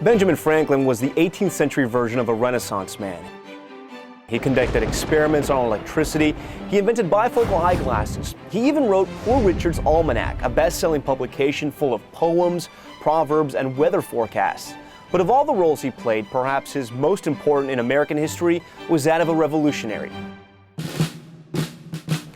Benjamin Franklin was the 18th century version of a Renaissance man. He conducted experiments on electricity. He invented bifocal eyeglasses. He even wrote Poor Richard's Almanac, a best-selling publication full of poems, proverbs, and weather forecasts. But of all the roles he played, perhaps his most important in American history was that of a revolutionary.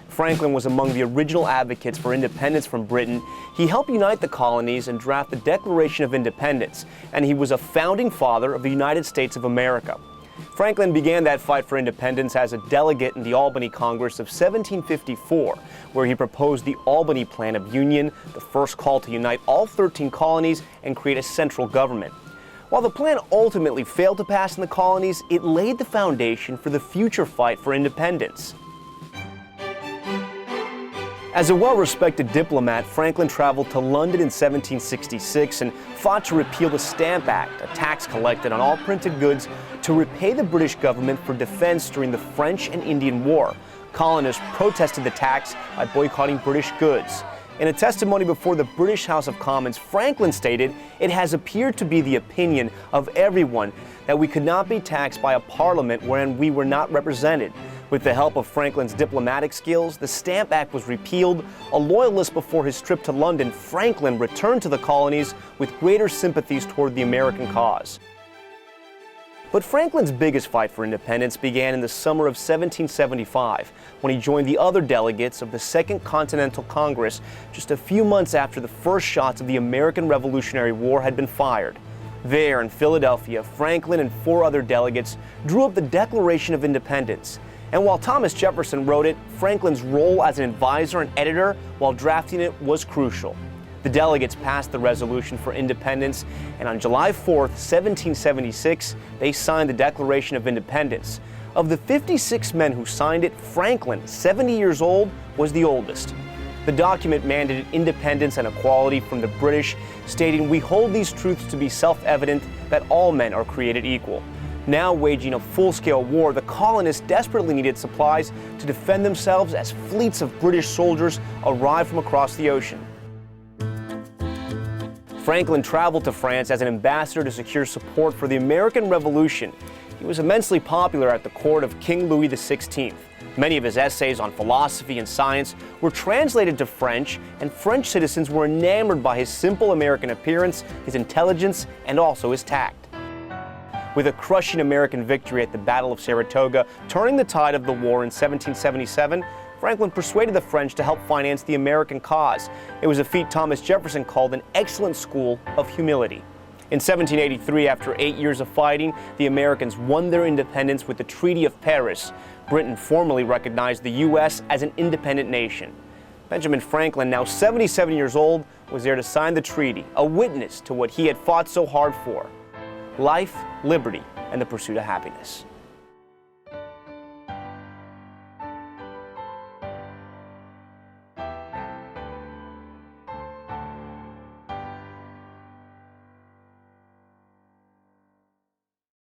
Franklin was among the original advocates for independence from Britain. He helped unite the colonies and draft the Declaration of Independence, and he was a founding father of the United States of America. Franklin began that fight for independence as a delegate in the Albany Congress of 1754, where he proposed the Albany Plan of Union, the first call to unite all 13 colonies and create a central government. While the plan ultimately failed to pass in the colonies, it laid the foundation for the future fight for independence. As a well-respected diplomat, Franklin traveled to London in 1766 and fought to repeal the Stamp Act, a tax collected on all printed goods to repay the British government for defense during the French and Indian War. Colonists protested the tax by boycotting British goods. In a testimony before the British House of Commons, Franklin stated, "It has appeared to be the opinion of everyone that we could not be taxed by a parliament wherein we were not represented." With the help of Franklin's diplomatic skills, the Stamp Act was repealed. A loyalist before his trip to London, Franklin returned to the colonies with greater sympathies toward the American cause. But Franklin's biggest fight for independence began in the summer of 1775, when he joined the other delegates of the Second Continental Congress just a few months after the first shots of the American Revolutionary War had been fired. There in Philadelphia, Franklin and 4 other delegates drew up the Declaration of Independence. And while Thomas Jefferson wrote it, Franklin's role as an advisor and editor while drafting it was crucial. The delegates passed the resolution for independence, and on July 4th, 1776, they signed the Declaration of Independence. Of the 56 men who signed it, Franklin, 70 years old, was the oldest. The document mandated independence and equality from the British, stating, "We hold these truths to be self-evident, that all men are created equal." Now waging a full-scale war, the colonists desperately needed supplies to defend themselves as fleets of British soldiers arrived from across the ocean. Franklin traveled to France as an ambassador to secure support for the American Revolution. He was immensely popular at the court of King Louis XVI. Many of his essays on philosophy and science were translated to French, and French citizens were enamored by his simple American appearance, his intelligence, and also his tact. With a crushing American victory at the Battle of Saratoga turning the tide of the war in 1777, Franklin persuaded the French to help finance the American cause. It was a feat Thomas Jefferson called an excellent school of humility. In 1783, after 8 years of fighting, the Americans won their independence with the Treaty of Paris. Britain formally recognized the U.S. as an independent nation. Benjamin Franklin, now 77 years old, was there to sign the treaty, a witness to what he had fought so hard for: life, liberty, and the pursuit of happiness.